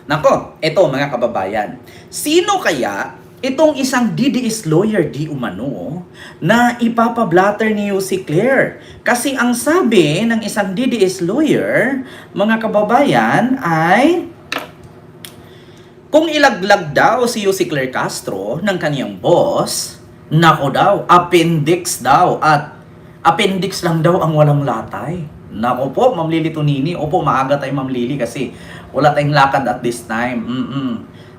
Nako, eto mga kababayan. Sino kaya itong isang DDS lawyer di umano na ipapablatter ni si Claire? Kasi ang sabi ng isang DDS lawyer, mga kababayan, ay kung ilaglag daw si Claire Castro ng kaniyang boss, nako daw, appendix daw at appendix lang daw ang walang latay. Nako po, Ma'am Lily Tonini. Opo, maaga tayo Ma'am Lily kasi wala tayong lakad at this time.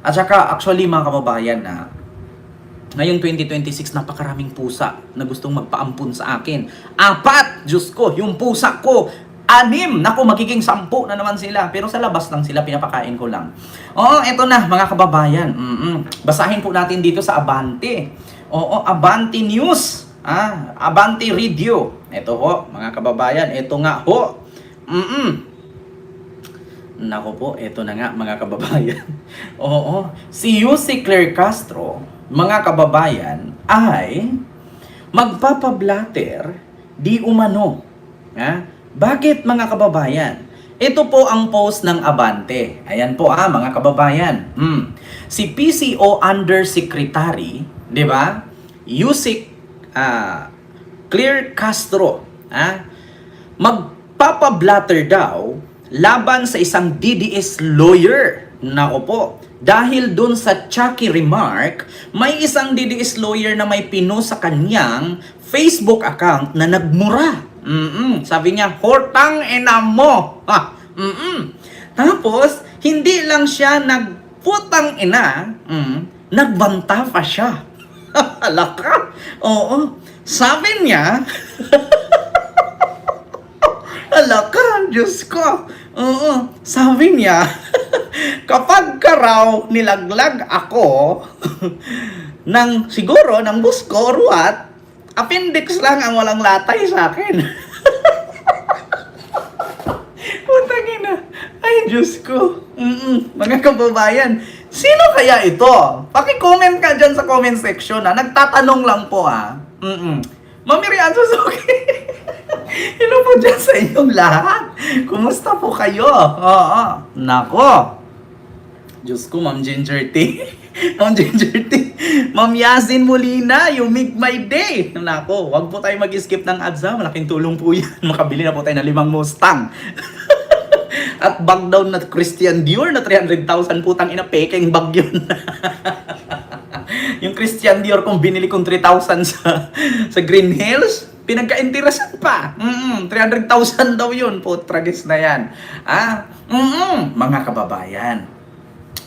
At saka, actually mga kababayan na, ngayong 2026, napakaraming pusa na gustong magpaampun sa akin. 4! Diyos ko, yung pusa ko, 6! Naku, magiging 10 na naman sila. Pero sa labas lang sila, pinapakain ko lang. Eto na mga kababayan. Basahin po natin dito sa Abante. Abante News. Abante Radio. Ito ho, mga kababayan. Ito nga ho. Nako po, ito na nga mga kababayan. Si Claire Castro, mga kababayan, ay magpapablatter di umano. Bakit mga kababayan? Ito po ang post ng Abante. Ayan po mga kababayan. Si PCO Undersecretary, di ba? Yusik Claire Castro, magpapablatter daw laban sa isang DDS lawyer. Nako po, dahil dun sa Chucky remark, may isang DDS lawyer na may pinost sa kanyang Facebook account na nagmura. Sabi niya, hortang ina mo. Tapos, hindi lang siya nagputang ina, nagbanta pa siya. Alaka? Sabi niya, alaka, Diyos ko. Sabi niya, kapag raw nilaglag ako siguro ng bus ko or what, appendix lang ang walang latay sa akin. Putang ina. Ay, Diyos ko. Mga kababayan, sino kaya ito? Paki-comment ka dyan sa comment section. Nagtatanong lang po Mami Rian Suzuki. Hello po dyan sa inyong lahat. Kumusta po kayo? Nako. Diyos ko, Ma'am Ginger Tea. Ma'am Ginger Tea. Ma'am Yasin Molina, you make my day. Nako, wag po tayo mag-skip ng ads Malaking tulong po yan. Makabili na po tayo ng 5 Mustang. At bag down na Christian Dior na 300,000 putang ina, peking bag yun. Yung Christian Dior kung binili kong 3,000 sa Green Hills, pinagka-interesan pa. 300,000 daw yun. Putragis na yan. Mga kababayan,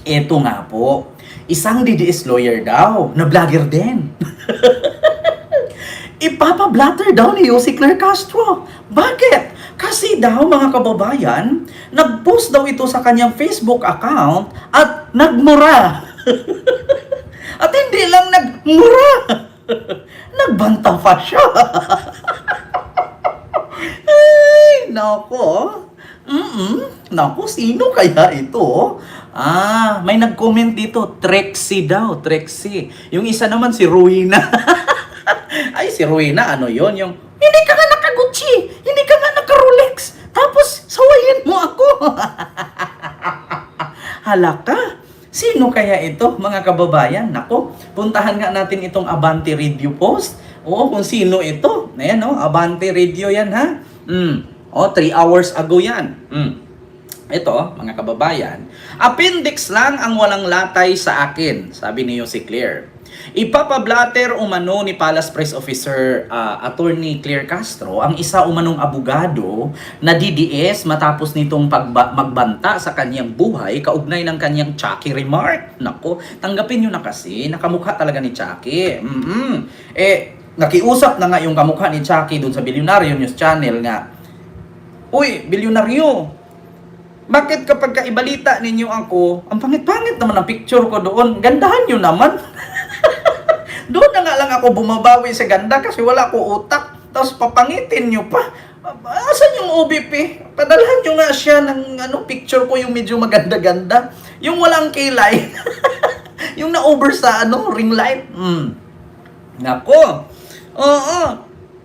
eto nga po, isang DDS lawyer daw, na vlogger din. Ipapablatter daw ni Claire Castro. Bakit? Kasi daw mga kababayan, nag-post daw ito sa kanyang Facebook account at nagmura. At hindi lang nagmura, nagbanta pa siya. Ay, nako. Nako, sino kaya ito? May nag-comment dito, Trexie daw, Trexie. Yung isa naman si Ruina. Ay, si Ruina, ano yon? Yung, hindi ka nga naka-Gucci, hindi ka nga naka-Rolex, tapos sawayin mo ako. Halaka, sino kaya ito, mga kababayan? Nako, puntahan nga natin itong Abante Radio post. Kung sino ito. Ayan, Abante Radio yan, ha? 3 hours ago yan. Ito, mga kababayan, appendix lang ang walang latay sa akin, sabi ni si Claire. Ipapablatter umano ni Palace Press Officer Attorney Claire Castro ang isa umanong abogado na DDS matapos nitong magbanta sa kanyang buhay kaugnay ng kanyang Chucky remark. Nako, tanggapin nyo na kasi, nakamukha talaga ni Chucky. Nakiusap na nga yung kamukha ni Chucky dun sa Bilyonaryo News Channel nga, uy, bilyonaryo, bakit kapag kaibalita ninyo ako, ang pangit-pangit naman ang picture ko doon, gandahan nyo naman. Doon na nga lang ako bumabawi sa ganda kasi wala ko utak. Tapos papangitin nyo pa. Asan yung OBP? Padalhan nyo nga siya ng picture ko yung medyo maganda-ganda. Yung walang kilay. Yung na-over sa ring light. Nako.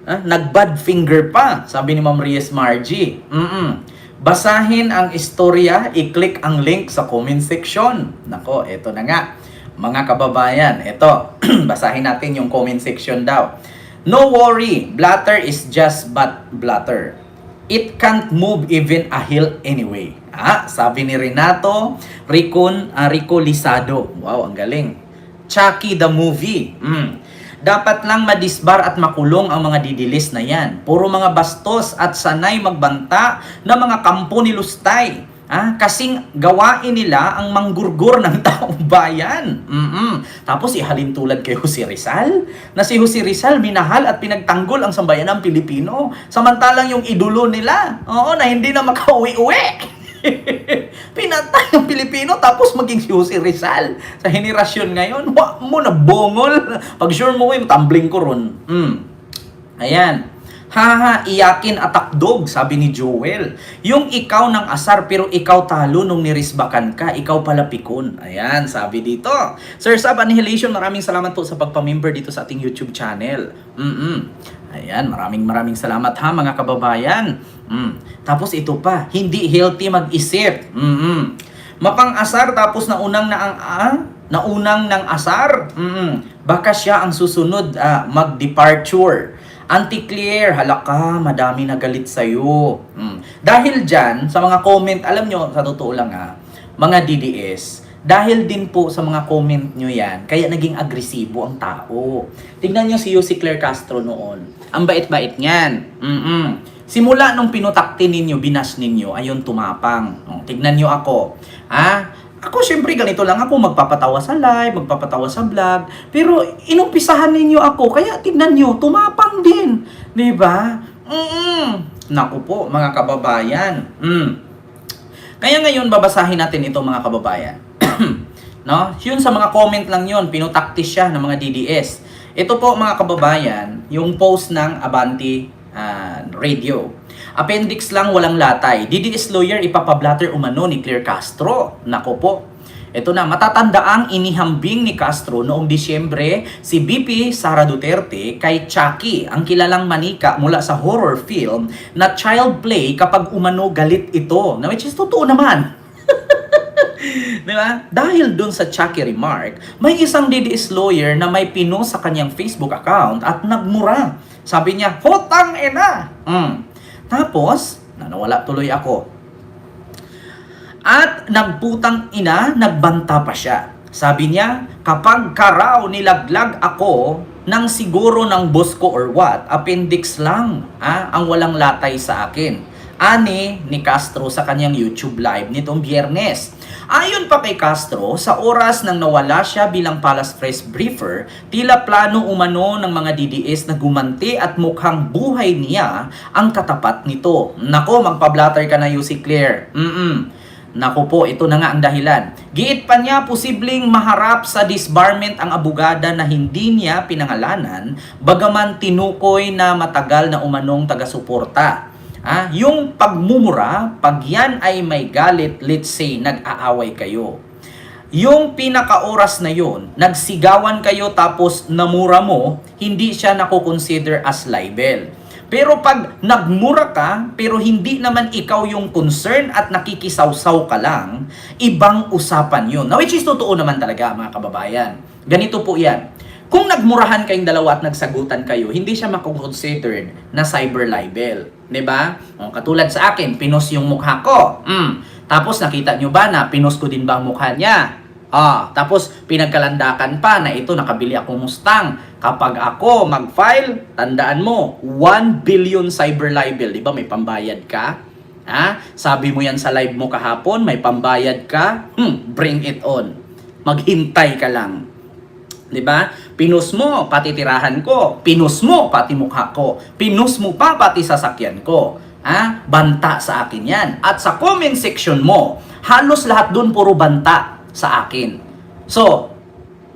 Nag-bad finger pa, sabi ni Ma'am Reyes Margie. Basahin ang istorya, i-click ang link sa comment section. Nako, eto na nga. Mga kababayan, eto, basahin natin yung comment section daw. No worry, Blatter is just but Blatter. It can't move even a hill anyway. Sabi ni Renato Rico Lisado. Wow, ang galing. Chucky the movie. Dapat lang madisbar at makulong ang mga didilis na yan. Puro mga bastos at sanay magbanta na mga kampo ni Lustay. Kasing gawain nila ang manggurgur ng taong bayan. Tapos ihalin tulad kay Jose Rizal, na si Jose Rizal minahal at pinagtanggol ang sambayanang Pilipino. Samantalang yung idolo nila, na hindi na makauwi-uwi. Pinatay ang Pilipino tapos maging si Jose Rizal. Sa henerasyon ngayon, wag mo na bongol. Pag sure mo, tumbling ko ron. Ayan. Iyakin atakdog, sabi ni Joel. Yung ikaw ng asar pero ikaw talo nung nirisbakan ka, ikaw pala pikon. Ayan, sabi dito. Sir Sab Annihilation, maraming salamat po sa pagpamember dito sa ating YouTube channel. Ayan, maraming salamat ha mga kababayan. Tapos ito pa, hindi healthy mag-isip. Mapang-asar tapos naunang ng asar. Baka siya ang susunod mag-departure. Auntie Claire, halaka, madami nagalit sa'yo. Dahil dyan, sa mga comment, alam nyo, sa totoo lang mga DDS, dahil din po sa mga comment nyo yan, kaya naging agresibo ang tao. Tignan nyo si Claire Castro noon. Ang bait-bait niyan. Simula nung pinutakti ninyo, binas ninyo, ayun tumapang. Tignan nyo ako. Ako syempre ganito lang ako, magpapatawa sa live, magpapatawa sa vlog, pero inumpisahan ninyo ako, kaya tignan nyo, tumapang din. Diba? Naku po, mga kababayan. Kaya ngayon, babasahin natin ito mga kababayan. No? Yun sa mga comment lang yun, pinutaktis siya ng mga DDS. Ito po mga kababayan, yung post ng Abante Radio. Appendix lang, walang latay. DDS lawyer ipapablatter umano ni Claire Castro. Nako po. Ito na, matatandaang inihambing ni Castro noong Disyembre si BP Sara Duterte kay Chucky, ang kilalang manika mula sa horror film na child play kapag umano galit ito. Na which is totoo naman. Diba? Dahil dun sa Chucky remark, may isang DDS lawyer na may pinost sa kanyang Facebook account at nagmura. Sabi niya, hotang ina! Tapos, nawala tuloy ako. At nagputang ina, nagbanta pa siya. Sabi niya, kapag karaw nilaglag ako ng siguro ng boss ko or what, appendix lang ang walang latay sa akin. Ani ni Castro sa kanyang YouTube live nitong Biyernes. Ayon pa kay Castro, sa oras nang nawala siya bilang Palace Press Briefer, tila plano umano ng mga DDS na gumanti at mukhang buhay niya ang katapat nito. Nako, magpa-blatter ka na si Claire. Nako po, ito na nga ang dahilan. Giit pa niya, posibleng maharap sa disbarment ang abogada na hindi niya pinangalanan, bagaman tinukoy na matagal na umanong taga-suporta. Yung pagmumura, pag yan ay may galit, let's say, nag-aaway kayo. Yung pinaka-oras na yun, nagsigawan kayo tapos namura mo, hindi siya nakukonsider as libel. Pero pag nagmura ka, pero hindi naman ikaw yung concern at nakikisawsaw ka lang, ibang usapan yun. Now, which is totoo naman talaga, mga kababayan. Ganito po yan. Kung nagmurahan kayong dalawa at nagsagutan kayo, hindi siya makukonsidered na cyber libel. Diba? Katulad sa akin, pinos yung mukha ko. Tapos nakita nyo ba na pinos ko din ba ang mukha niya? Tapos pinagkalandakan pa na ito, nakabili akong Mustang. Kapag ako mag-file, tandaan mo, 1 billion cyber libel. Diba may pambayad ka? Sabi mo yan sa live mo kahapon, may pambayad ka? Bring it on. Maghintay ka lang. Diba? Pinus mo, pati tirahan ko. Pinus mo, pati mukha ko. Pinus mo pa, pati sasakyan ko. Banta sa akin yan. At sa comment section mo, halos lahat dun puro banta sa akin. So,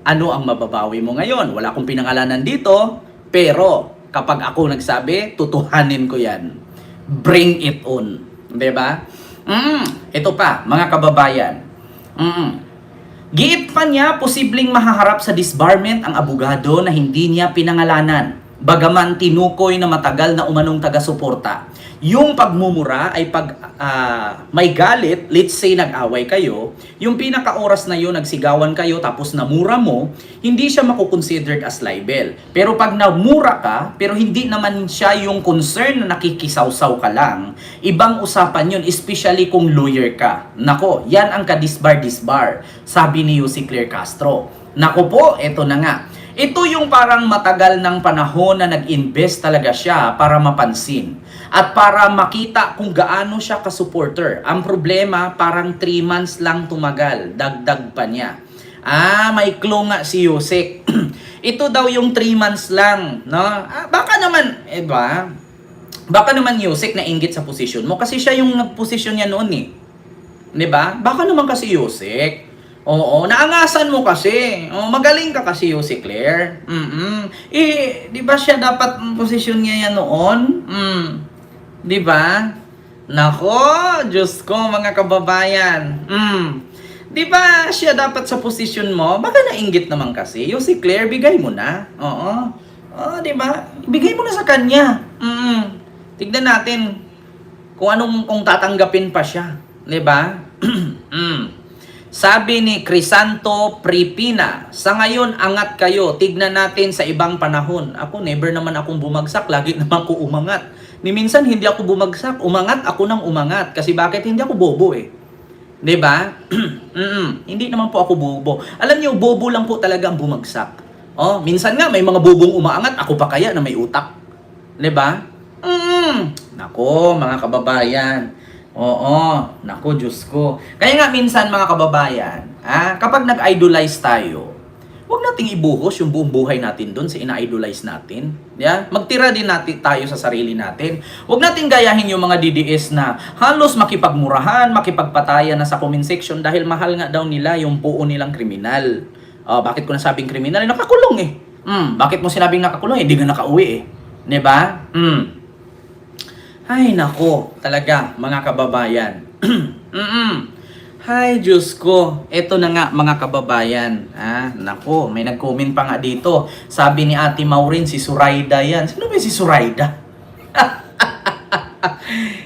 ano ang mababawi mo ngayon? Wala akong pinangalanan dito, pero kapag ako nagsabi, tutuhanin ko yan. Bring it on. Diba? Ito pa, mga kababayan. Giit pa niya, posibleng mahaharap sa disbarment ang abogado na hindi niya pinangalanan, bagaman tinukoy na matagal na umanong taga-suporta. Yung pagmumura ay pag may galit, let's say nag-away kayo, yung pinaka-oras na yun, nagsigawan kayo tapos namura mo, hindi siya makukonsidered as libel. Pero pag namura ka, pero hindi naman siya yung concern na nakikisawsaw ka lang, ibang usapan yun, especially kung lawyer ka. Nako, yan ang kadisbar-disbar, sabi ni Yussi Claire Castro. Nako po, eto na nga. Ito yung parang matagal ng panahon na nag-invest talaga siya para mapansin at para makita kung gaano siya ka-supporter. Ang problema, parang 3 months lang tumagal, dagdag pa niya. May clue nga si Yusek. Ito daw yung 3 months lang, no? Baka naman, ba? Baka naman Yusek na inggit sa posisyon mo kasi siya yung nag-posisyon niya noon eh. 'Di ba? Baka naman kasi Yusek. Oo, naangasan mo kasi. Magaling ka kasi, Yussi Claire. Di ba siya dapat posisyon niya yan noon? Di ba? Nako, Diyos ko, mga kababayan. Di ba siya dapat sa posisyon mo? Baka nainggit naman kasi. Yussi Claire, bigay mo na. Oo. Di ba? Bigay mo na sa kanya. Tignan natin kung tatanggapin pa siya. Di ba? Sabi ni Crisanto Pripina, sa ngayon angat kayo, tignan natin sa ibang panahon. Ako never naman akong bumagsak, lagi naman ako umangat. Ni minsan hindi ako bumagsak, umangat ako nang umangat. Kasi bakit? Hindi ako bobo eh. 'Di ba? Hindi naman po ako bobo. Alam niyo, bobo lang po talaga ang bumagsak. Minsan nga may mga bobong umaangat, ako pa kaya na may utak. 'Di ba? Nako, mga kababayan. Nako, Diyos ko. Kaya nga minsan mga kababayan, kapag nag-idolize tayo, huwag nating ibuhos yung buong buhay natin doon sa ina-idolize natin. Yeah? Magtira din natin tayo sa sarili natin. Huwag nating gayahin yung mga DDS na halos makipagmurahan, makipagpatayan na sa comment section dahil mahal nga daw nila yung buo nilang kriminal. Bakit ko nasabing kriminal? Nakakulong eh. Bakit mo sinabing nakakulong? Hindi nga nakauwi eh. Diba? Ay, nako, talaga, mga kababayan. Ay, Diyos ko. Ito na nga, mga kababayan. Nako, may nag-comment pa nga dito. Sabi ni Ate Maureen, si Suraida yan. Sino ba si Suraida?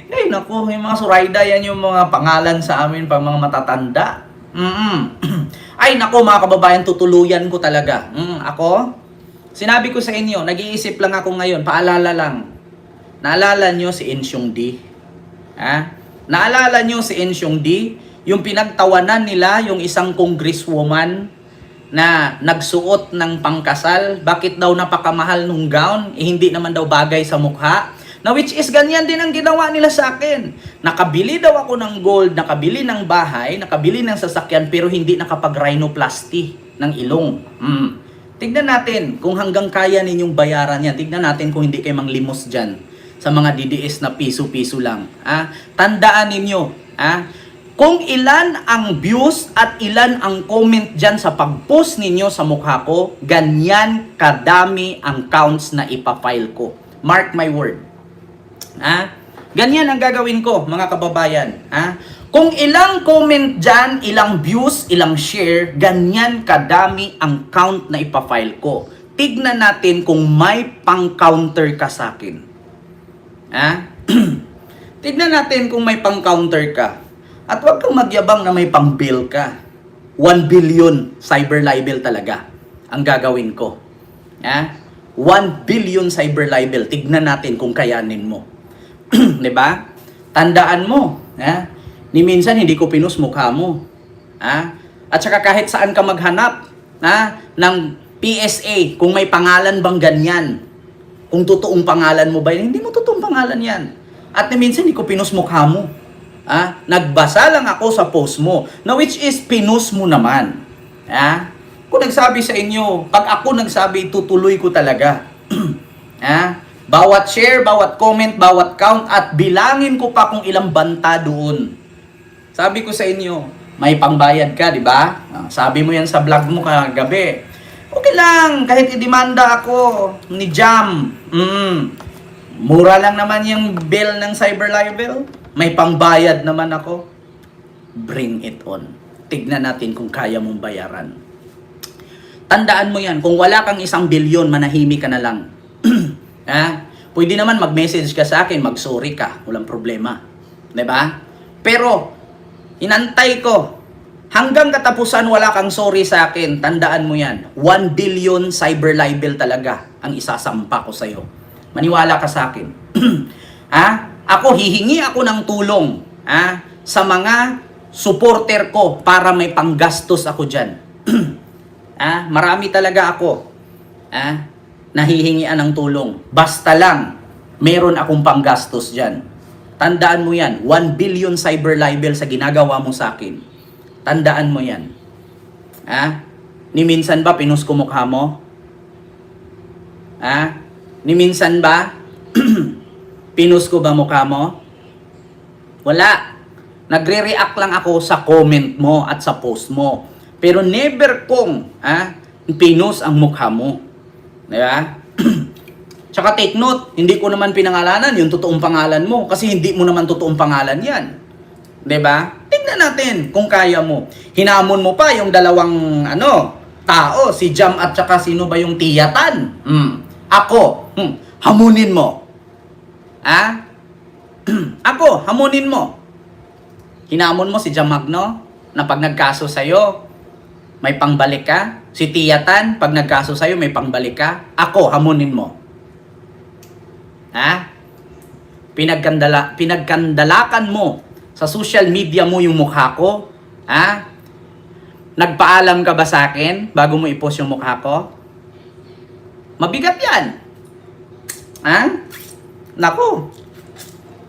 Ay, nako, yung mga Suraida yan yung mga pangalan sa amin pang mga matatanda. Ay, nako, mga kababayan, tutuluyan ko talaga. Ako, sinabi ko sa inyo, nag-iisip lang ako ngayon, paalala lang. Naalala nyo si Ensyong D? Naalala nyo si Ensyong D? Yung pinagtawanan nila yung isang congresswoman na nagsuot ng pangkasal. Bakit daw napakamahal nung gown? Hindi naman daw bagay sa mukha. Na which is ganyan din ang ginawa nila sa akin. Nakabili daw ako ng gold, nakabili ng bahay, nakabili ng sasakyan, pero hindi nakapag-rhinoplasty ng ilong. Tignan natin kung hanggang kaya ninyong bayaran yan. Tignan natin kung hindi kayo manglimos dyan sa mga DDS na piso-piso lang. Tandaan ninyo, kung ilan ang views at ilan ang comment dyan sa pag-post ninyo sa mukha ko, ganyan kadami ang counts na ipafile ko. Mark my word. Ganyan ang gagawin ko, mga kababayan. Kung ilang comment dyan, ilang views, ilang share, ganyan kadami ang count na ipafile ko. Tignan natin kung may pang-counter ka sa akin. Tignan natin kung may pang-counter ka. At huwag kang magyabang na may pang-bill ka. 1 billion cyber libel talaga ang gagawin ko. 1 billion cyber libel. Tignan natin kung kayanin mo. 'Di ba? Tandaan mo, ni minsan hindi ko pinus mukha mo. At saka kahit saan ka maghanap, ng PSA, kung may pangalan bang ganyan, kung totoong pangalan mo ba, hindi mo totoong pangalan yan. At ni minsan hindi ko pinus mukha mo. Nagbasa lang ako sa post mo, na which is pinus mo naman. Kung nagsabi sa inyo, pag ako nagsabi, tutuloy ko talaga. Bawat share, bawat comment, bawat count, at bilangin ko pa kung ilang banta doon. Sabi ko sa inyo, may pangbayad ka, di ba? Sabi mo yan sa vlog mo kagabi. Okay lang, kahit idemanda ako ni Jam. Mura lang naman yung bill ng cyber libel. May pangbayad naman ako. Bring it on. Tignan natin kung kaya mong bayaran. Tandaan mo yan, kung wala kang 1 bilyon, manahimik ka na lang. Pwede naman mag-message ka sa akin, mag-sorry ka, walang problema. 'Di ba? Pero, inantay ko, hanggang katapusan wala kang sorry sa akin, tandaan mo yan. 1 billion cyber libel talaga ang isasampa ko sa'yo. Maniwala ka sa akin. Ako, hihingi ako ng tulong sa mga supporter ko para may panggastos ako dyan. Marami talaga ako nahihingian ng tulong. Basta lang, meron akong panggastos dyan. Tandaan mo yan, 1 billion cyber libel sa ginagawa mo sa akin. Tandaan mo yan. Ni minsan ba pinus ko mukha mo? Ni minsan ba pinus ko ba mukha mo? Wala. Nagre-react lang ako sa comment mo at sa post mo. Pero never kong pinus ang mukha mo. Diba? Tsaka take note, hindi ko naman pinangalanan yung totoong pangalan mo kasi hindi mo naman totoong pangalan yan. 'Di ba? Tingnan natin kung kaya mo. Hinamon mo pa yung dalawang tao, si Jam at saka sino ba yung Tiyatan? Ako, hamunin mo. Ako, hamunin mo. Hinamon mo si Jam Magno na pag nagkaso sa'yo, may pangbalik ka. Si Tiyatan, pag nagkaso sa'yo, may pangbalik ka. Ako, hamunin mo. Pinagkandalakan mo sa social media mo yung mukha ko. Nagpaalam ka ba sa akin bago mo i-post yung mukha ko? Mabigat yan. Naku.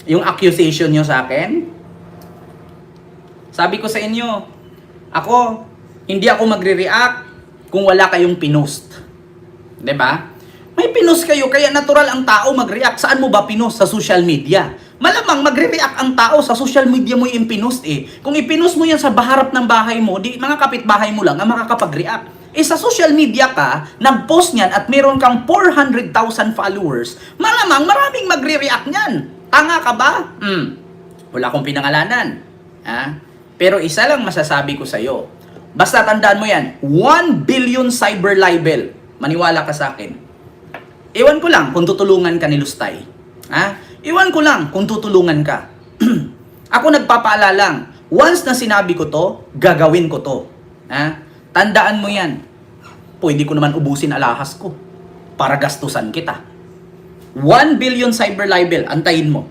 Yung accusation nyo sa akin. Sabi ko sa inyo, ako, hindi ako magre-react kung wala kayong pinost. 'Di ba? May pinost kayo, kaya natural ang tao mag-react. Saan mo ba pinost? Sa social media. Malamang magre-react ang tao sa social media mo yung pinost Kung ipinost mo yan sa baharap ng bahay mo, di mga kapitbahay mo lang ang makakapag-react. Sa social media ka, nag-post niyan at meron kang 400,000 followers, malamang maraming magre-react niyan. Tanga ka ba? Wala akong pinangalanan. Pero isa lang masasabi ko sa'yo. Basta tandaan mo yan, 1 billion cyber libel. Maniwala ka sa akin. Iwan ko lang kung tutulungan ka ni Lustay. Iwan ko lang kung tutulungan ka. Ako nagpapaalala lang, once na sinabi ko to, gagawin ko to. Tandaan mo yan. Pwede ko naman ubusin alahas ko para gastusan kita. 1 billion cyber libel, antayin mo.